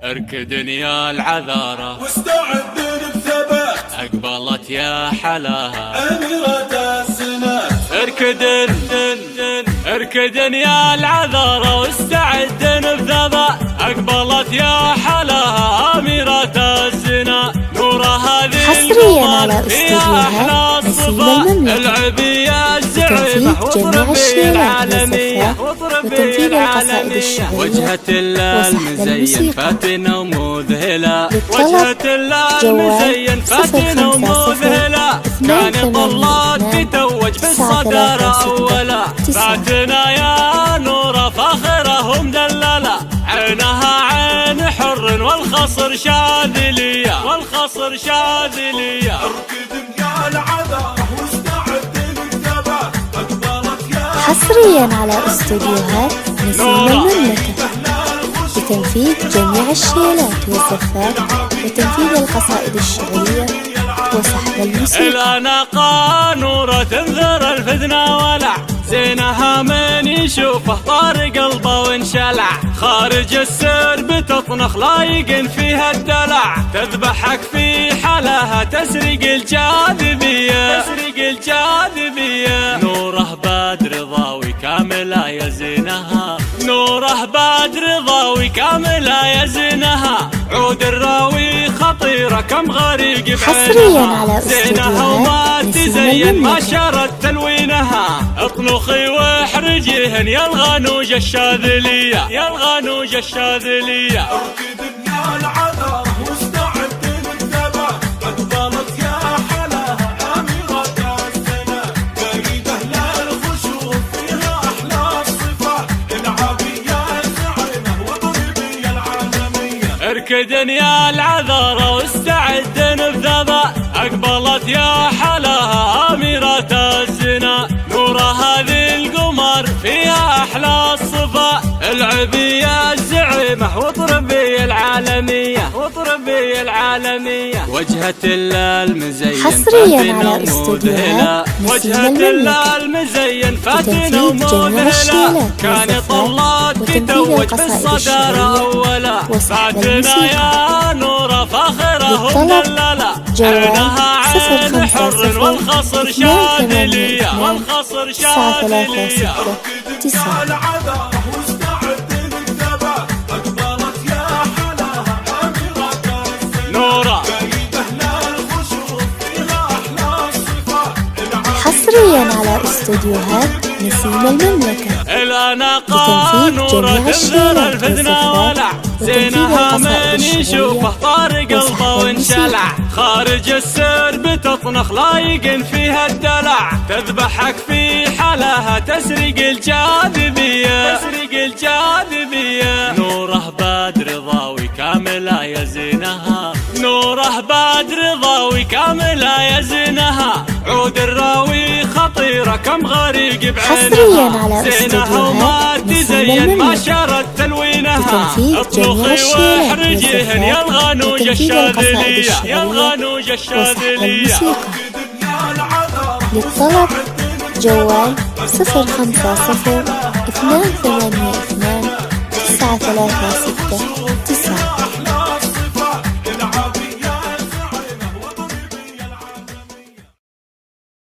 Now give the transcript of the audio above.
اركدن يا العذارة واستعدن بثبات، اقبلت يا حلاها أميرة الزنات. اركدن يا العذارة واستعدن بثبات، اقبلت يا حلاها أميرة الزنا. نورها ذي حصريا على استديوهات نسيم المملكة العبية الزعيمة وتنفيذ جميع الشيلات وتنفيذ القصائد الشعرية وجهة المزين فاتنة ومذهلة، وجهة المزين فاتنة ومذهلة. كان طلات تتوج بالصدارة أولا، فاتنا يا نورة فاخرة ومدللة. عينها عين حر والخصر شاذلية، والخصر شاذلية. اركدن يا العذارة واستعدن بثبات، أقبلت يا حصريا على استديوهات نسيم المملكة بتنفيذ جميع الشيلات والزفات وتنفيذ القصائد الشعرية وسحب الموسيقى. الأناقة نورة تنذر الفتنة ولع، زينها من يشوفه طار قلبه وانشلع. خارج السرب تطنخ لايق فيها الدلع، تذبحك في حلاها تسرق الجاذبية، تسرق الجاذبية. نوره بدر ضاوي كاملة يا زينها، نوره بدر ضاوي كاملة يا زينها. عود الراوي خطيرة كم غريق بعينها، زينها وما تزين ما شرت تلوينها. اطلخي واحرجيهن يا الغنوج الشاذلية، يا الغنوج الشاذلية. اركدن يا العذارة واستعدن بثبات، أقبلت يا حلاها أميرة الزنات. فريدة للخشوع فيها أحلى الصفات، العبية الزعيمة واضربي العالمية. اركدن يا العذارة واستعدن بثبات، اقبلت يا حلاها أميرة الزنا. نورها ذي القمر فيها أحلى الصفات، العبية الزعيمة واضربي العالمية، واضربي العالمية. وجهة المزين حصريا على استديوهات وجهة المزين فاتنة ومذهلة. كان طلات تتوج بالصدارة أولا، فاتنا يا نورة فاخرة ومدللة. عينها عين حر والخصر شاذلية، والخصر شاذلية. اركدن يا العذارة واستعدن بثبات، أقبلت يا حلاها أميرة الزنات. نورة فريدة للخشوع فيها أحلى الصفات، حصريا على استديوهات نسيم المملكة الأناقة نورة تنذر الفتنة ولع، زينها من يشوفه طار قلبه وانشلع. خارج السرب تطنخ لايق فيها الدلع، تذبحك في حلاها تسرق الجاذبية، تسرق الجاذبية. نوره بدر ضاوي كاملة يا زينها، نوره بدر ضاوي كاملة يا زينها. عود الراوي خطيرة كم غريق بعينها، زينها وما تزين ما شرت تلوينها. اطلخي واحرجيهن يا الغنوج الشاذلية، يا الغنوج الشاذلية. للطلب جوال 050 282 936.